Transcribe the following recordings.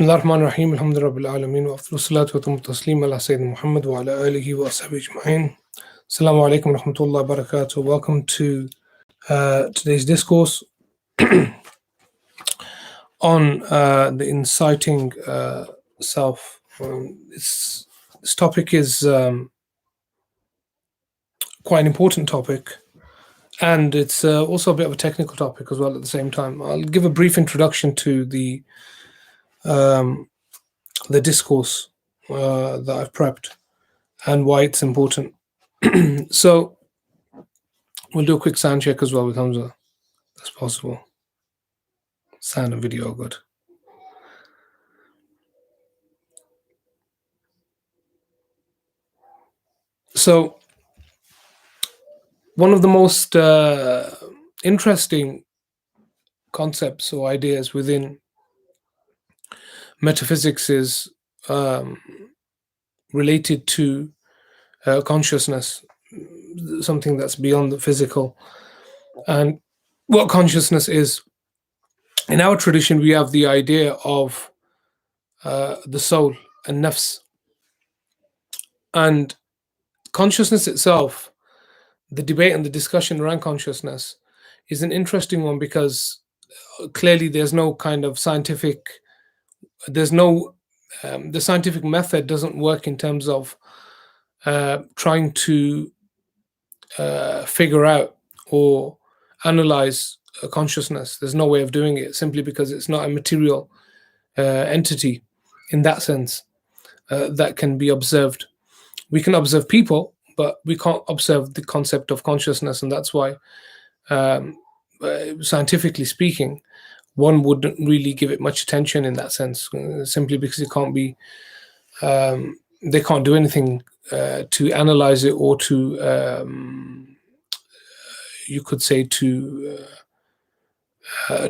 بسم الله الرحمن الرحيم الحمد لله رب العالمين وأفضل الصلاة وأتم التسليم على سيدنا محمد وعلى آله وأصحابه أجمعين. Assalamu alaikum wa rahmatullahi wa barakatuh. Welcome to today's discourse on the inciting self. This topic is quite an important topic, and it's also a bit of a technical topic as well at the same time. I'll give a brief introduction to the discourse that I've prepped and why it's important. So we'll do a quick sound check as well with Hamza. That's possible. Sound and video are good. So one of the most interesting concepts or ideas within metaphysics is related to consciousness, something that's beyond the physical. And what consciousness is, in our tradition, we have the idea of the soul and nafs. And consciousness itself, the debate and the discussion around consciousness is an interesting one because clearly there's no kind of scientific, the scientific method doesn't work in terms of trying to figure out or analyze consciousness. There's no way of doing it simply because it's not a material entity in that sense that can be observed. We can observe people, but we can't observe the concept of consciousness, and that's why scientifically speaking, one wouldn't really give it much attention in that sense, simply because it can't be, they can't do anything to analyze it or to, you could say, to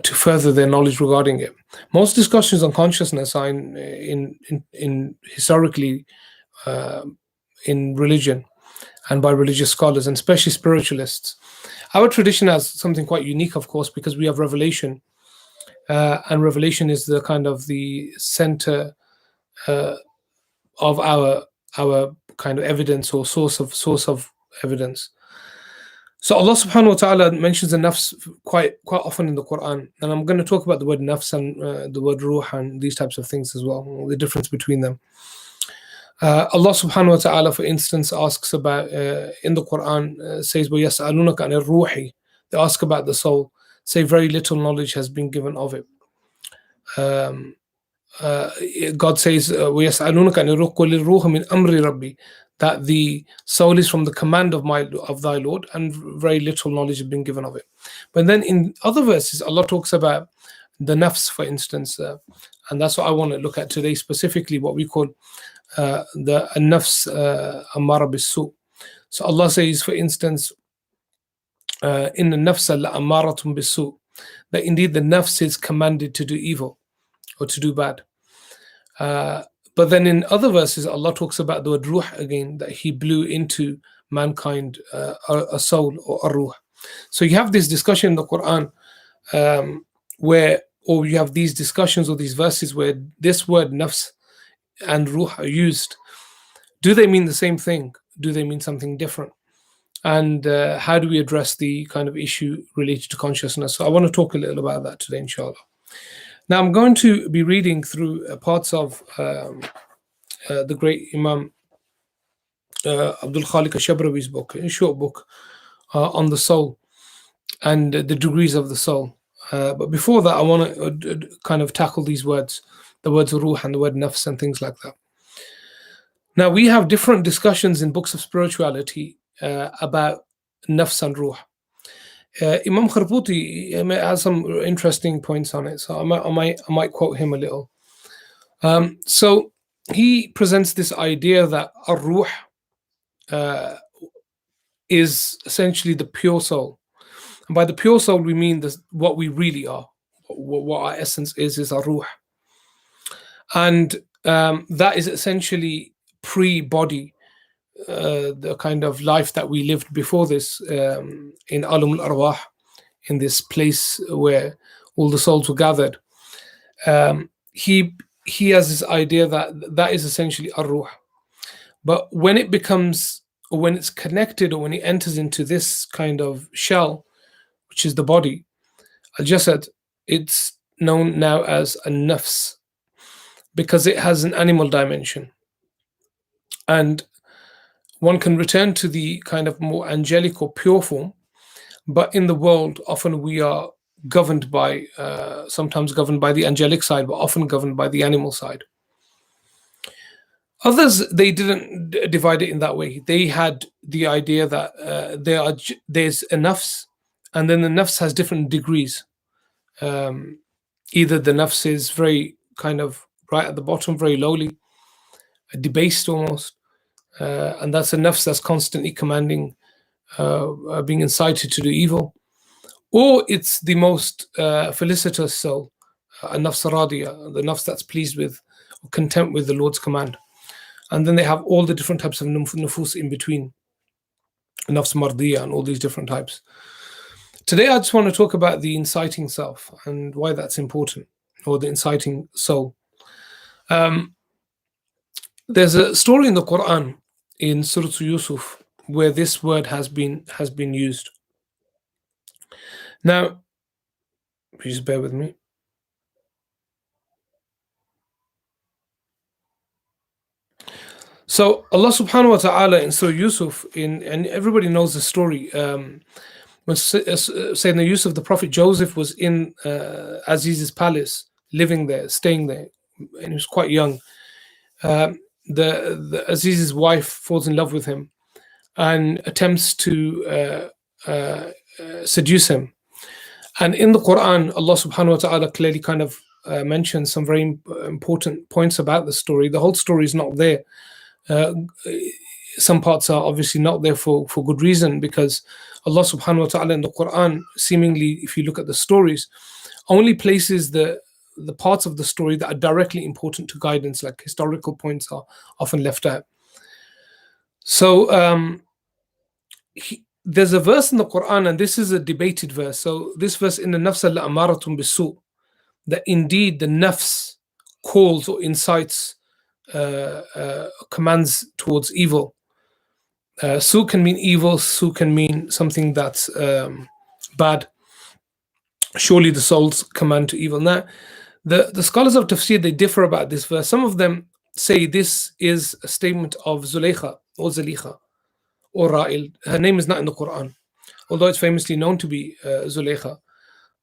further their knowledge regarding it. Most discussions on consciousness are in historically in religion and by religious scholars, and especially spiritualists. Our tradition has something quite unique, of course, because we have revelation, and revelation is the kind of the center of our kind of evidence or source of evidence. So Allah subhanahu wa ta'ala mentions the nafs quite often in the Quran, and I'm going to talk about the word nafs and the word ruh and these types of things as well, the difference between them. Allah subhanahu wa ta'ala, for instance, asks about, in the Quran, says, وَيَسْأَلُونَكَ عَنِ الرُّوحِ. They ask about the soul, say very little knowledge has been given of it. God says, وَيَسْأَلُونَكَ عَنِ الرُّوحِ قُلِ الرُّوحُ مِنْ أَمْرِ رَبِّي, that the soul is from the command of thy Lord, and very little knowledge has been given of it. But then in other verses, Allah talks about the nafs, for instance, and that's what I want to look at today, specifically what we call the nafs ammara bis-su. So Allah says, for instance, in the nafs al-ammaratun bis-su, that indeed the nafs is commanded to do evil or to do bad. But then in other verses, Allah talks about the word ruh again, that He blew into mankind a soul or a ruh. So you have this discussion in the Quran or you have these discussions or these verses where this word nafs and ruh are used. Do they mean the same thing? Do they mean something different? And how do we address the kind of issue related to consciousness? So I want to talk a little about that today, inshallah. Now I'm going to be reading through parts of the great Imam Abdul Khaliq al-Shabrawi's book, a short book on the soul and the degrees of the soul. But before that, I want to kind of tackle these words, the words ruh and the word nafs and things like that. Now, we have different discussions in books of spirituality about nafs and ruh. Imam Kharbuti has some interesting points on it, so I might quote him a little. So he presents this idea that a ruh is essentially the pure soul. And by the pure soul, we mean what we really are, what our essence is our ruh. And that is essentially pre-body, the kind of life that we lived before this in Alam al-Arwah, in this place where all the souls were gathered. He he has this idea that that is essentially ar-ruh. But when it becomes, or when it's connected, or when it enters into this kind of shell, which is the body, al-jasad, it's known now as a nafs, because it has an animal dimension. And one can return to the kind of more angelic or pure form, but in the world, often we are governed by, sometimes governed by the angelic side, but often governed by the animal side. Others, they didn't divide it in that way. They had the idea that there's a nafs, and then the nafs has different degrees. Um, Either the nafs is very kind of right at the bottom, very lowly, debased almost, and that's a nafs that's constantly commanding, being incited to do evil, or it's the most felicitous soul, a nafs radiya, the nafs that's pleased with or content with the Lord's command. And then they have all the different types of nufus in between, nafs mardiya, and all these different types. Today, I just want to talk about the inciting self and why that's important, or the inciting soul. Um, there's a story in the Quran in Surah Yusuf where this word has been used. Now, please bear with me. So Allah subhanahu wa ta'ala in Surah Yusuf, and everybody knows the story. When Sayyidina Yusuf, the Prophet Joseph, was in Aziz's palace, living there, staying there, and he was quite young. The Aziz's wife falls in love with him and attempts to seduce him. And in the Quran, Allah subhanahu wa ta'ala clearly kind of mentions some very important points about the story. The whole story is not there. Uh, some parts are obviously not there for good reason, because Allah subhanahu wa ta'ala in the Quran, seemingly, if you look at the stories, only places the parts of the story that are directly important to guidance, like historical points, are often left out. So there's a verse in the Quran, and this is a debated verse. So this verse, in the nafs al-amaratun bisu, that indeed the nafs calls or incites, commands towards evil. Su can mean evil, su can mean something that's bad. Surely the souls command to evil. Now, the scholars of tafsir, they differ about this verse. Some of them say this is a statement of Zulaykha or Zalikha or Ra'il. Her name is not in the Quran, although it's famously known to be Zulaykha.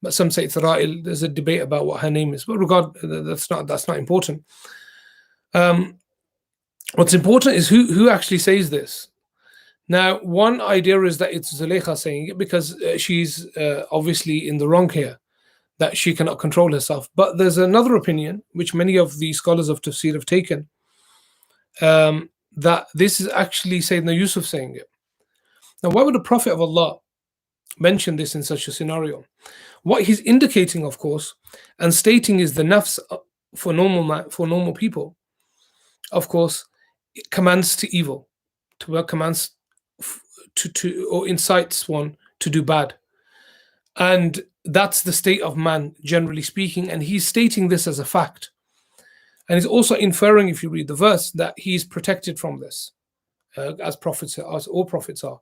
But some say it's Ra'il. There's a debate about what her name is, but that's not important. What's important is who actually says this. Now, one idea is that it's Zulaykha saying it, because she's obviously in the wrong here, that she cannot control herself. But there's another opinion, which many of the scholars of tafsir have taken, that this is actually Sayyidina Yusuf saying it. Now, why would the Prophet of Allah mention this in such a scenario? What he's indicating, of course, and stating, is the nafs for normal people, of course, it commands to evil, commands to or incites one to do bad. And that's the state of man, generally speaking. And he's stating this as a fact. And he's also inferring, if you read the verse, that he's protected from this, as all prophets are.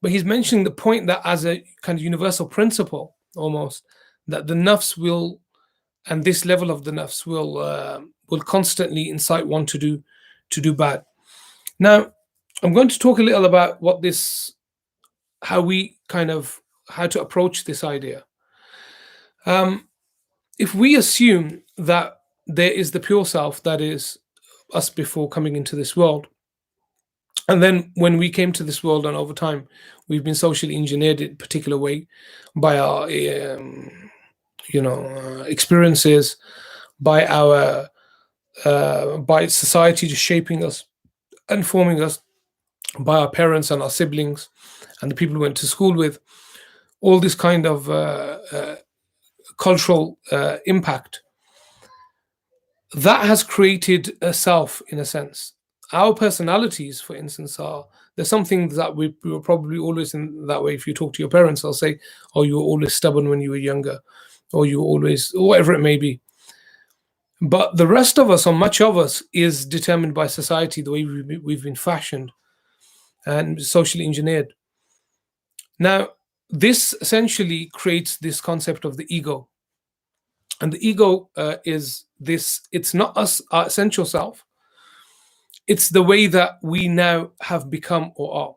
But he's mentioning the point that, as a kind of universal principle, almost, that the nafs will, and this level of the nafs will constantly incite one to do bad. Now, I'm going to talk a little about how to approach this idea. If we assume that there is the pure self, that is us before coming into this world, and then when we came to this world, and over time we've been socially engineered in a particular way by our experiences, by our by society just shaping us and forming us, by our parents and our siblings and the people we went to school with, all this kind of cultural impact, that has created a self, in a sense. Our personalities, for instance, there's some things that we were probably always in that way. If you talk to your parents, they'll say, oh, you were always stubborn when you were younger, or you were always, or whatever it may be. But the rest of us, or much of us, is determined by society, the way we've been fashioned and socially engineered. Now, this essentially creates this concept of the ego. And the ego is this, it's not us, our essential self, it's the way that we now have become or are.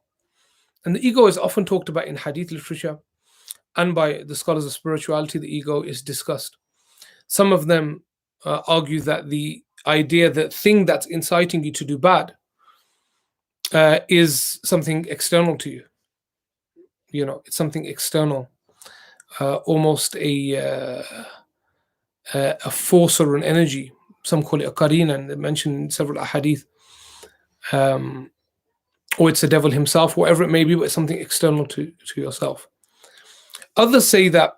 And the ego is often talked about in hadith literature, and by the scholars of spirituality, the ego is discussed. Some of them argue that the idea, that thing that's inciting you to do bad, is something external to you. You know, it's something external, almost a force or an energy. Some call it a qarina, and they mention in several hadith. Um, or it's the devil himself, whatever it may be, but it's something external to yourself. Others say that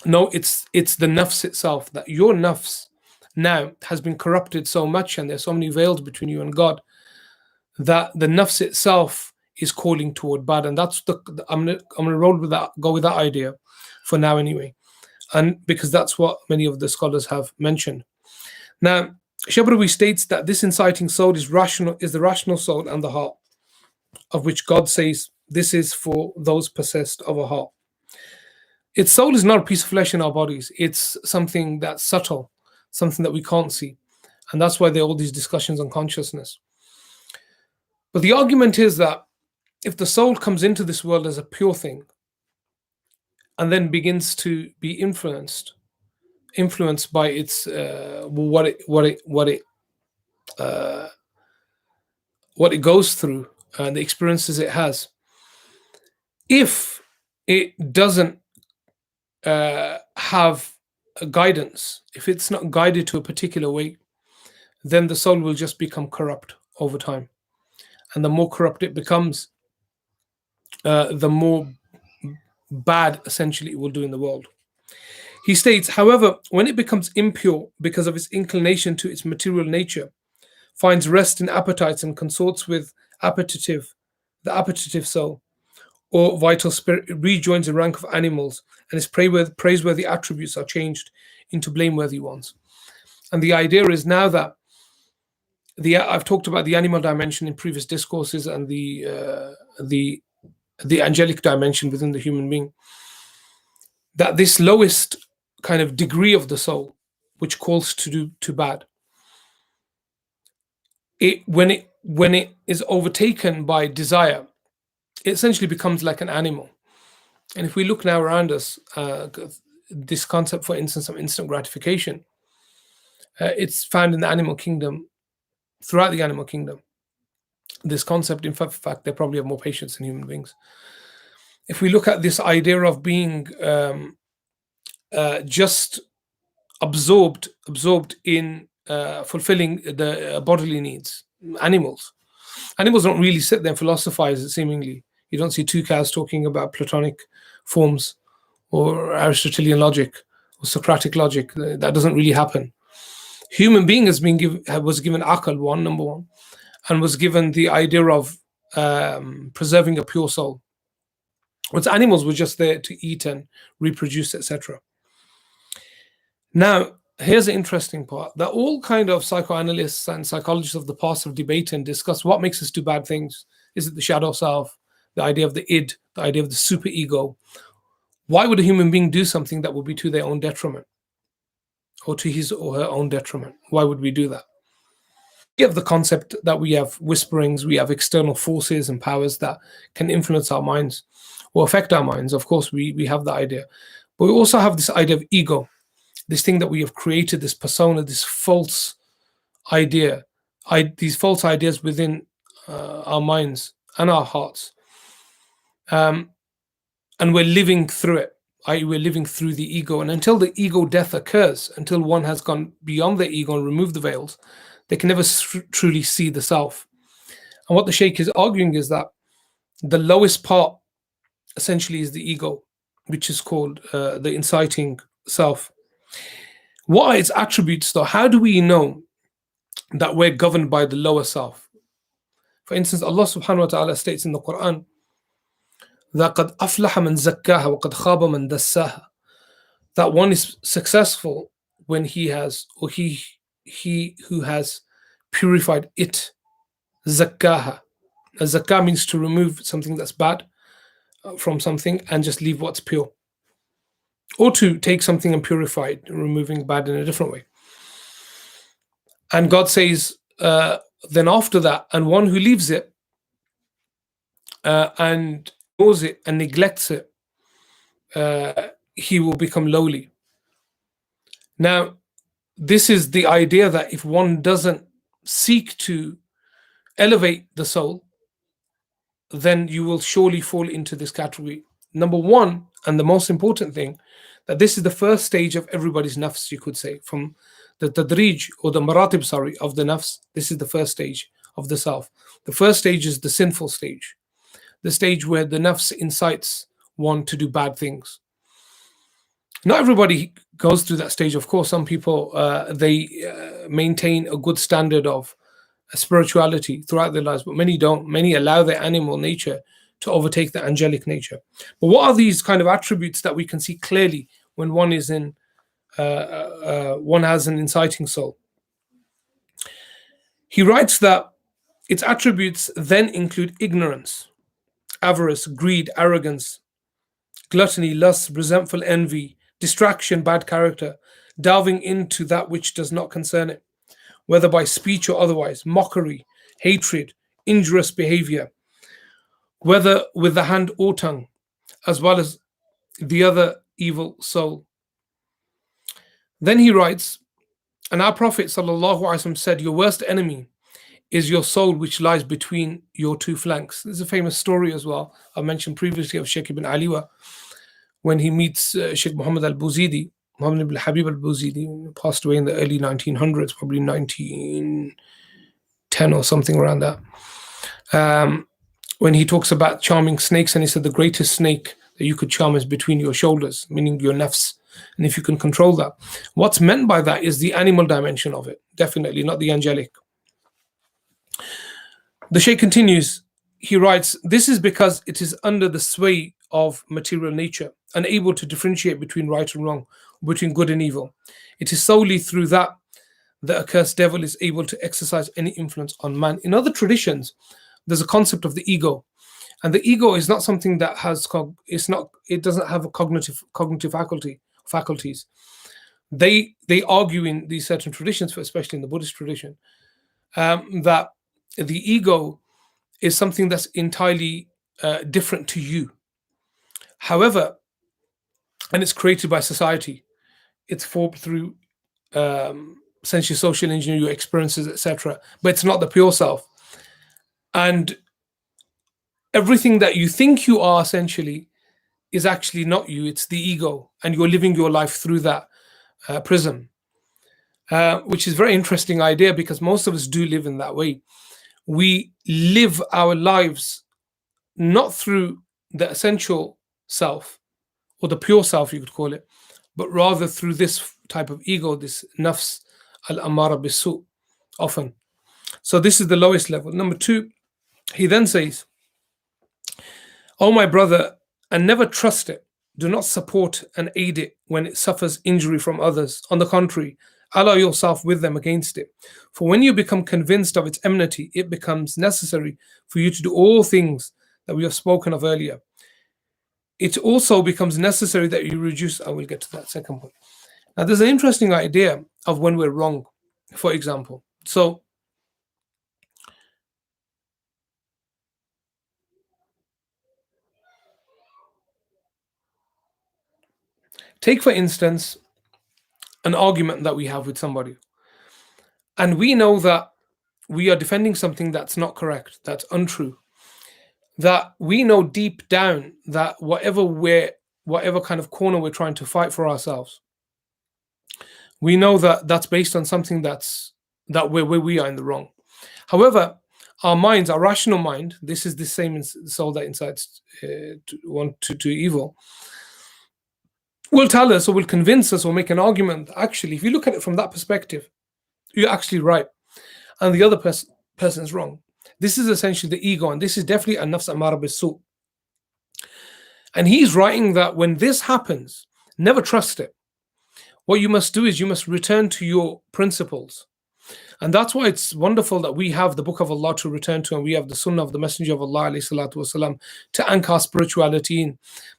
no, it's the nafs itself, that your nafs now has been corrupted so much, and there's so many veils between you and God, that the nafs itself is calling toward bad. And that's I'm gonna roll with that, go with that idea for now anyway. And because that's what many of the scholars have mentioned. Now, Shabrawi states that this inciting soul is the rational soul and the heart, of which God says this is for those possessed of a heart. Its soul is not a piece of flesh in our bodies. It's something that's subtle, something that we can't see. And that's why there are all these discussions on consciousness. But the argument is that if the soul comes into this world as a pure thing and then begins to be influenced by its uh, what it goes through and the experiences it has, if it doesn't have a guidance, if it's not guided to a particular way, then the soul will just become corrupt over time. And the more corrupt it becomes, the more bad essentially it will do in the world. He states, however, when it becomes impure because of its inclination to its material nature, finds rest in appetites and consorts with the appetitive soul, or vital spirit, it rejoins the rank of animals, and its praiseworthy attributes are changed into blameworthy ones. And the idea is now that I've talked about the animal dimension in previous discourses, and the angelic dimension within the human being. That this lowest kind of degree of the soul, which calls to bad, when it is overtaken by desire, it essentially becomes like an animal. And if we look now around us, this concept, for instance, of instant gratification, it's found in the animal kingdom, throughout the animal kingdom. This concept, in fact, they probably have more patience than human beings. If we look at this idea of being just absorbed in fulfilling the bodily needs, animals don't really sit there and philosophize. Seemingly, you don't see two cows talking about Platonic forms or Aristotelian logic or Socratic logic. That doesn't really happen. Human being was given akal, number one, and was given the idea of preserving a pure soul. Whereas animals were just there to eat and reproduce, etc. Now, here's the interesting part, that all kind of psychoanalysts and psychologists of the past have debated and discussed what makes us do bad things. Is it the shadow self, the idea of the id, the idea of the superego? Why would a human being do something that would be to their own detriment, or to his or her own detriment? Why would we do that? We have the concept that we have whisperings, we have external forces and powers that can influence our minds or affect our minds. Of course, we have that idea. But we also have this idea of ego, this thing that we have created, this persona, this false idea, these false ideas within our minds and our hearts. And we're living through it, i.e., we're living through the ego. And until the ego death occurs, until one has gone beyond the ego and removed the veils, they can never truly see the self. And what the Sheikh is arguing is that the lowest part essentially is the ego, which is called the inciting self. What are its attributes, though? How do we know that we're governed by the lower self? For instance, Allah subhanahu wa ta'ala states in the Quran that قَدْ أَفْلَحَ مَنْ زَكَّاهَا وَقَدْ خَابَ مَنْ دَسَّاهَا, that one is successful when he has, or he who has purified it, zakkaha. Zakah means to remove something that's bad from something and just leave what's pure, or to take something and purify it, removing bad in a different way. And God says, then after that, and one who leaves it and ignores it and neglects it, he will become lowly. Now, this is the idea that if one doesn't seek to elevate the soul, then you will surely fall into this category. Number one, and the most important thing, that this is the first stage of everybody's nafs, you could say, from the tadrij, or the maratib, sorry, of the nafs. This is the first stage of the self. The first stage is the sinful stage, the stage where the nafs incites one to do bad things. Not everybody goes through that stage. Of course, some people they maintain a good standard of spirituality throughout their lives, but many don't. Many allow their animal nature to overtake the angelic nature. But what are these kind of attributes that we can see clearly when one is in one has an inciting soul? He writes that its attributes then include ignorance, avarice, greed, arrogance, gluttony, lust, resentful envy, distraction, bad character, delving into that which does not concern it, whether by speech or otherwise, mockery, hatred, injurious behavior, whether with the hand or tongue, as well as the other evil soul. Then he writes, and our Prophet ﷺ said, your worst enemy is your soul which lies between your two flanks. There's a famous story as well, I mentioned previously, of Sheikh ibn Aliwa, when he meets Sheikh Muhammad al-Buzidi, Muhammad ibn Habib al-Buzidi, passed away in the early 1900s, probably 1910 or something around that. When he talks about charming snakes, and he said the greatest snake that you could charm is between your shoulders, meaning your nafs. And if you can control that, what's meant by that is the animal dimension of it, definitely not the angelic. The Shaykh continues, he writes, this is because it is under the sway of material nature, unable to differentiate between right and wrong, between good and evil. It is solely through that the accursed devil is able to exercise any influence on man. In other traditions, there's a concept of the ego, and the ego is not something that has it doesn't have a cognitive faculties. They argue in these certain traditions, especially in the Buddhist tradition, that the ego is something that's entirely different to you. However, and it's created by society, it's formed through essentially social engineering, your experiences, etc. But it's not the pure self. And everything that you think you are essentially is actually not you, it's the ego. And you're living your life through that prism, which is a very interesting idea, because most of us do live in that way. We live our lives not through the essential self, or the pure self, you could call it, but rather through this type of ego, this nafs al-amara bisu, often. So this is the lowest level. Number two, he then says, oh my brother, and never trust it. Do not support and aid it when it suffers injury from others. On the contrary, ally yourself with them against it. For when you become convinced of its enmity, it becomes necessary for you to do all things that we have spoken of earlier. It also becomes necessary that you reduce. I will get to that second point. Now, there's an interesting idea of when we're wrong, for example. So, take, for instance, an argument that we have with somebody, and we know that we are defending something that's not correct, that's untrue, that we know deep down that whatever kind of corner we're trying to fight for ourselves, we know that that's based on something that where we are in the wrong. However, our minds, our rational mind, this is the same soul that incites to evil, will tell us, or will convince us, or make an argument. Actually, if you look at it from that perspective, you're actually right, and the other person is wrong. This is essentially the ego, and this is definitely a nafs amara bisu. And he's writing that when this happens, never trust it. What you must do is you must return to your principles. And that's why it's wonderful that we have the Book of Allah to return to, and we have the Sunnah of the Messenger of Allah alayhi salatu wasalam, to anchor our spirituality in.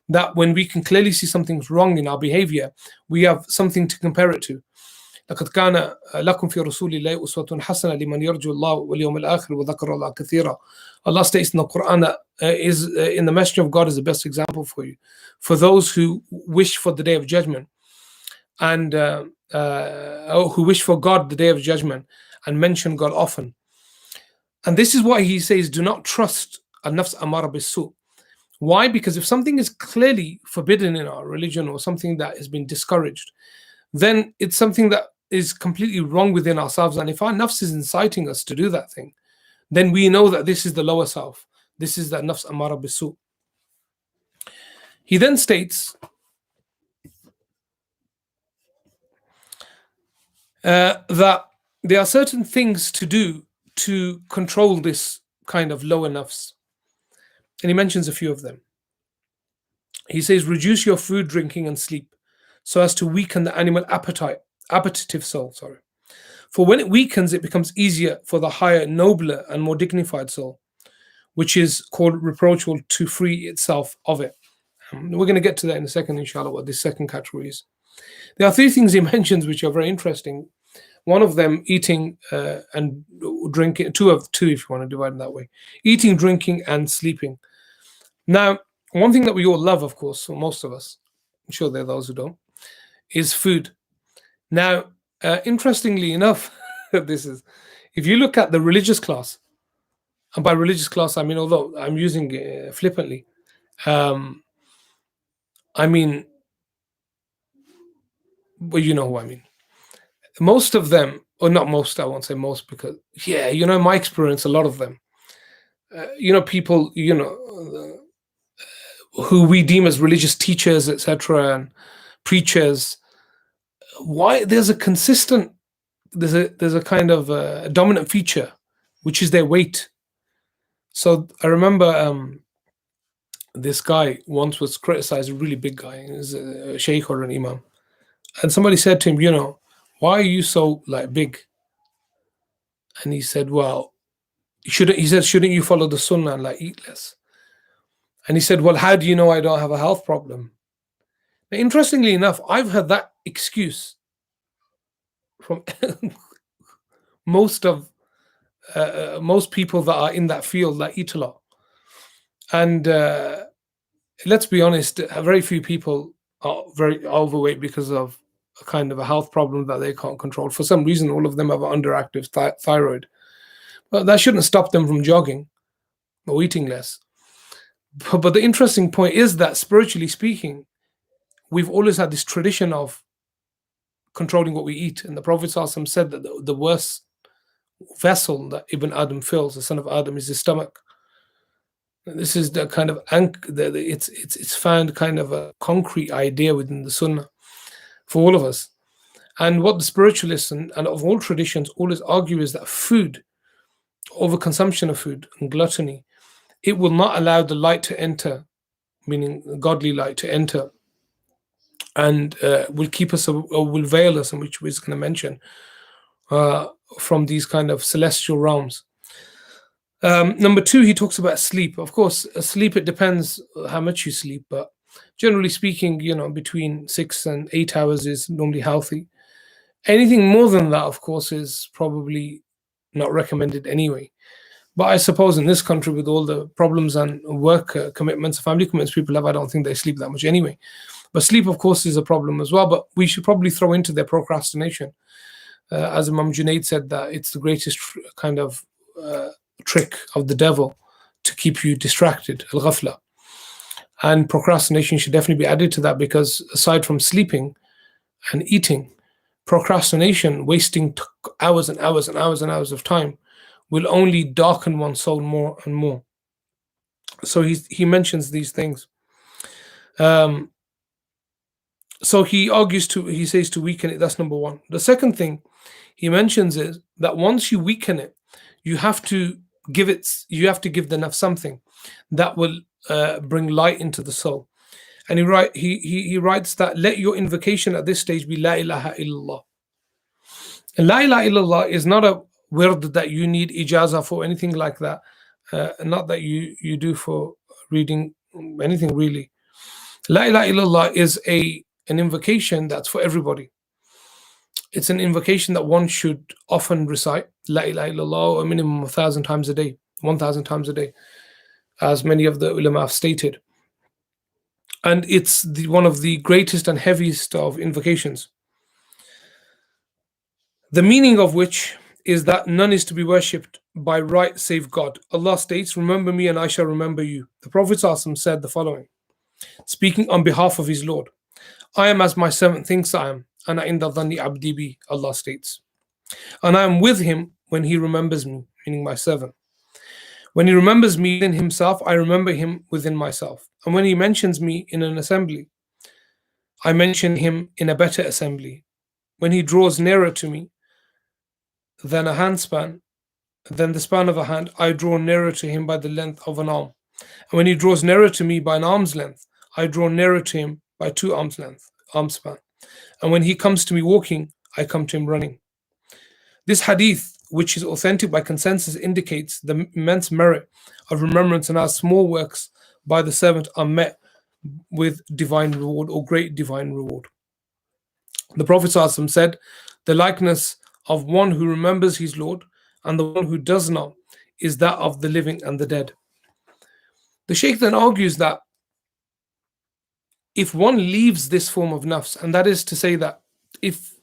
That when we can clearly see something's wrong in our behavior, we have something to compare it to. لقد كان لكم في رسول الله أسوة حسنة لمن يرجو الله واليوم الآخر وذكر الله كثيرا. Allah states in the Quran that in the Messenger of God is the best example for you, for those who wish for the Day of Judgment, and who wish for God the Day of Judgment and mention God often. And this is why he says, do not trust al-nafs amara bis-su. Why? Because if something is clearly forbidden in our religion, or something that has been discouraged, then it's something that is completely wrong within ourselves. And if our nafs is inciting us to do that thing, then we know that this is the lower self. This is the nafs amara bis-su. He then states that there are certain things to do to control this kind of lower nafs. And he mentions a few of them. He says, reduce your food, drinking, and sleep so as to weaken the animal appetitive soul. For when it weakens, it becomes easier for the higher, nobler, and more dignified soul, which is called reproachful, to free itself of it. We're going to get to that in a second, inshallah, what this second category is. There are three things he mentions which are very interesting. One of them, eating and drinking, two if you want to divide it that way. Eating, drinking, and sleeping. Now, one thing that we all love, of course, for most of us, I'm sure there are those who don't, is food. Now, interestingly enough, this is, if you look at the religious class, and by religious class, I mean, although I'm using it flippantly, I mean, well, you know who I mean. Most of them, or not most, I won't say most, because, yeah, you know, in my experience, a lot of them, people, who we deem as religious teachers, etc., and preachers, why there's a consistent, there's a kind of a dominant feature, which is their weight. So I remember this guy once was criticized, a really big guy, he was a sheikh or an imam, and somebody said to him, why are you so like big? And he said, well, shouldn't you follow the sunnah and like eat less? And he said, well, how do you know I don't have a health problem? Now, interestingly enough, I've heard that excuse from most people that are in that field that eat a lot. And let's be honest, very few people are very overweight because of a kind of a health problem that they can't control. For some reason, all of them have an underactive thyroid. But that shouldn't stop them from jogging or eating less. But the interesting point is that, spiritually speaking, we've always had this tradition of controlling what we eat. And the Prophet ﷺ said that the worst vessel that Ibn Adam fills, the son of Adam, is his stomach. And this is the kind of it's found kind of a concrete idea within the Sunnah for all of us. And what the spiritualists and of all traditions always argue is that food, overconsumption of food and gluttony, it will not allow the light to enter, meaning godly light to enter, and will keep us, or will veil us, and which we're going to mention, from these kind of celestial realms. Number two, he talks about sleep. Of course, sleep, it depends how much you sleep, but generally speaking, between 6 and 8 hours is normally healthy. Anything more than that, of course, is probably not recommended anyway. But I suppose in this country, with all the problems and work commitments, family commitments people have, I don't think they sleep that much anyway. But sleep, of course, is a problem as well. But we should probably throw into their procrastination. As Imam Junaid said, that it's the greatest kind of trick of the devil to keep you distracted, al-ghafla. And procrastination should definitely be added to that, because aside from sleeping and eating, procrastination, wasting hours and hours and hours and hours of time, will only darken one's soul more and more. So he mentions these things. So he says to weaken it. That's number one. The second thing he mentions is that once you weaken it, you have to give the nafs something that will bring light into the soul. And he writes that let your invocation at this stage be La ilaha illallah. And La ilaha illallah is not a word that you need ijazah for, anything like that. Not that you do for reading anything really. La ilaha illallah is an invocation that's for everybody. It's an invocation that one should often recite. La ilaha illallah, a minimum of 1,000 times a day, 1,000 times a day, as many of the ulama have stated. And it's one of the greatest and heaviest of invocations. The meaning of which is that none is to be worshipped by right save God. Allah states, remember me and I shall remember you. The Prophet ﷺ said the following, speaking on behalf of his Lord, I am as my servant thinks I am, and inda dhanni abdi bi, Allah states. And I am with him when he remembers me, meaning my servant. When he remembers me in himself, I remember him within myself. And when he mentions me in an assembly, I mention him in a better assembly. When he draws nearer to me than a handspan, than the span of a hand, I draw nearer to him by the length of an arm. And when he draws nearer to me by an arm's length, I draw nearer to him by 2 arms length, arm span. And when he comes to me walking, I come to him running. This hadith, which is authentic by consensus, indicates the immense merit of remembrance and how small works by the servant are met with divine reward or great divine reward. The Prophet ﷺ said, the likeness of one who remembers his Lord and the one who does not is that of the living and the dead. The Shaykh then argues that if one leaves this form of nafs, and that is to say that if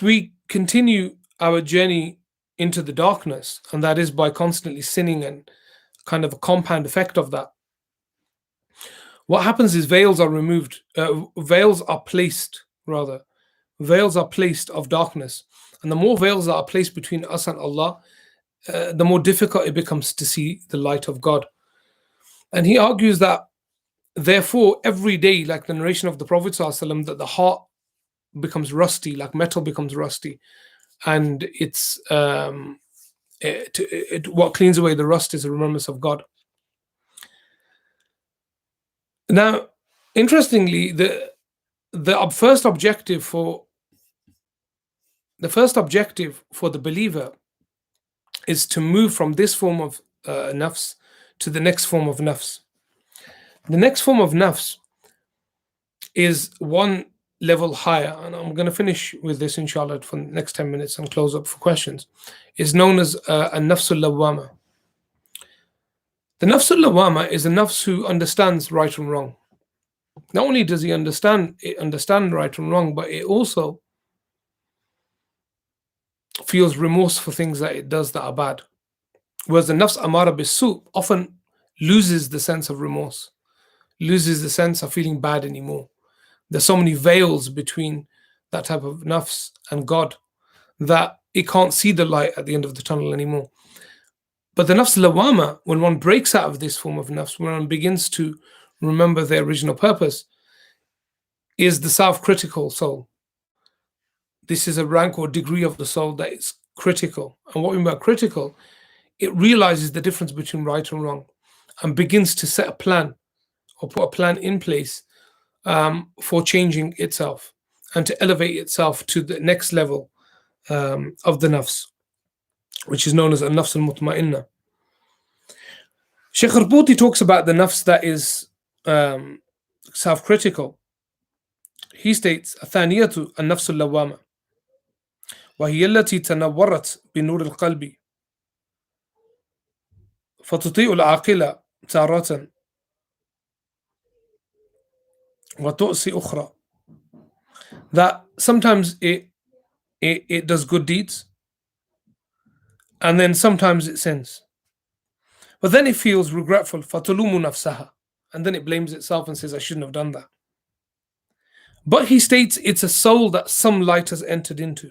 we continue our journey into the darkness, and that is by constantly sinning and kind of a compound effect of that, what happens is veils are removed, veils are placed of darkness. And the more veils that are placed between us and Allah, the more difficult it becomes to see the light of God. And he argues that therefore every day, like the narration of the Prophet ﷺ, that the heart becomes rusty, like metal becomes rusty, and what cleans away the rust is the remembrance of God. Now, interestingly, the first objective for the believer is to move from this form of nafs to the next form of nafs. The next form of nafs is one level higher, and I'm going to finish with this inshallah for the next 10 minutes and close up for questions, is known as a nafsul lawama. The nafsul lawama is a nafs who understands right and wrong. Not only does he understand right and wrong, but it also feels remorse for things that it does that are bad. Whereas the nafs amara bisu often loses the sense of remorse, loses the sense of feeling bad anymore. There's so many veils between that type of nafs and God that it can't see the light at the end of the tunnel anymore. But the nafs lawama, when one breaks out of this form of nafs, when one begins to remember their original purpose, is the self-critical soul. This is a rank or degree of the soul that is critical. And what we mean by critical, it realizes the difference between right and wrong and begins to set a plan or put a plan in place for changing itself and to elevate itself to the next level of the nafs, which is known as a nafs al-mutma'inna. Sheikh Arbuti talks about the nafs that is self-critical. He states, الثانية النفس اللوامة وهي التي تنورت بنور القلب فتطيع العاقل تارة وتؤسي أخرى. That sometimes it does good deeds and then sometimes it sins. But then it feels regretful, فَتُلُومُ نَفْسَهَا, and then it blames itself and says, I shouldn't have done that. But he states it's a soul that some light has entered into,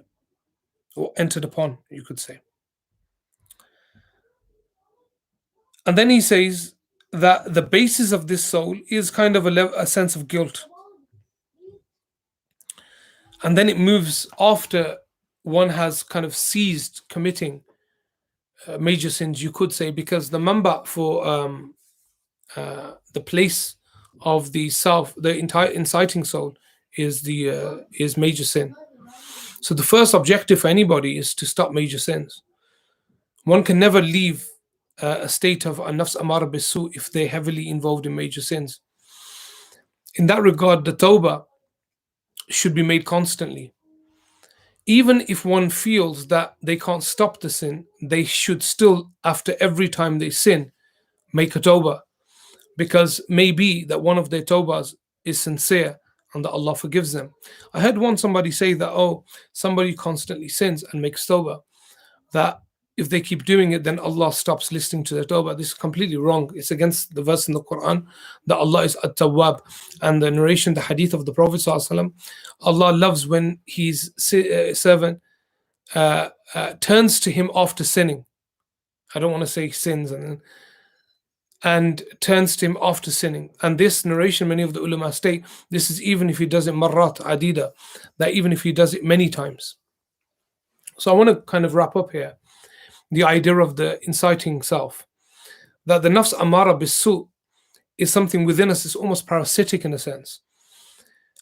or entered upon, you could say. And then he says that the basis of this soul is kind of a sense of guilt. And then it moves after one has kind of ceased committing major sins, you could say, because the mamba for the place of the self, the entire inciting soul, is major sin. So the first objective for anybody is to stop major sins. One can never leave a state of nafs amara bisu if they're heavily involved in major sins. In that regard, the tawbah should be made constantly. Even if one feels that they can't stop the sin, they should still, after every time they sin, make a tawbah, because maybe that one of their tawbahs is sincere and that Allah forgives them. I heard once somebody say that, oh, somebody constantly sins and makes tawbah, that if they keep doing it, then Allah stops listening to their tawbah. This is completely wrong. It's against the verse in the Quran that Allah is at-tawwab. And the narration, the hadith of the Prophet ﷺ, Allah loves when his servant turns to him after sinning. I don't want to say sins and turns to him after sinning. And this narration, many of the ulama state, this is even if he does it marrat adida, that even if he does it many times. So I want to kind of wrap up here the idea of the inciting self, that the nafs amara bisu is something within us, is almost parasitic in a sense,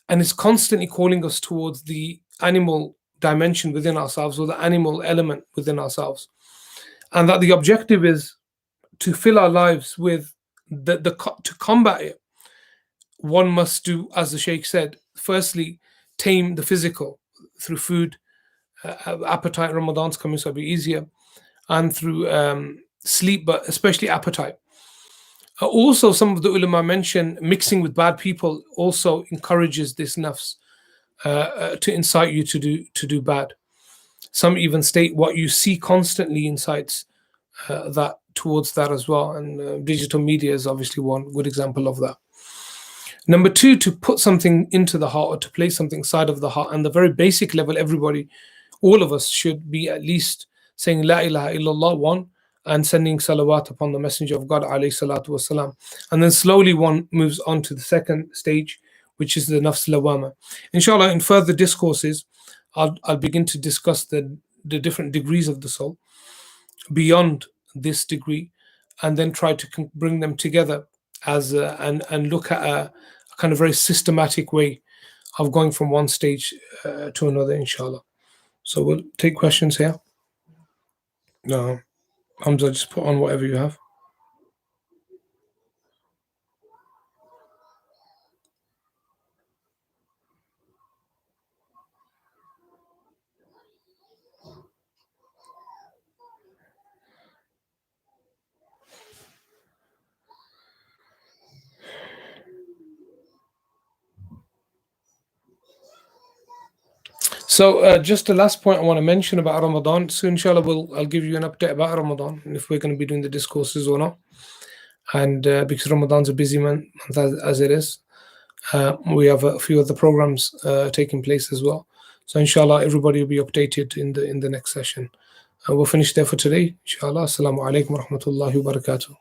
and it's constantly calling us towards the animal dimension within ourselves, or the animal element within ourselves, and that the objective is to fill our lives with to combat it. One must do, as the Sheikh said, firstly tame the physical through food, appetite. Ramadan's coming, so it'll be easier, and through sleep, but especially appetite. Also, some of the ulama mention mixing with bad people also encourages this nafs to incite you to do bad. Some even state what you see constantly incites that towards that as well, and digital media is obviously one good example of that. Number two, to put something into the heart or to place something inside of the heart, and the very basic level, everybody, all of us should be at least saying La ilaha illallah, one, and sending salawat upon the Messenger of God alayhi salatu wasalam. And then slowly one moves on to the second stage, which is the nafs lawama. Inshallah, in further discourses, I'll begin to discuss the different degrees of the soul beyond this degree, and then try to bring them together as and look at a kind of very systematic way of going from one stage to another, inshallah. So we'll take questions here. No, Hamza, just put on whatever you have. So just the last point I want to mention about Ramadan. So inshallah, I'll give you an update about Ramadan and if we're going to be doing the discourses or not. And because Ramadan's a busy month as it is, we have a few other programs taking place as well. So inshallah, everybody will be updated in the next session. We'll finish there for today. Inshallah. Assalamu alaikum wa rahmatullahi wa barakatuh.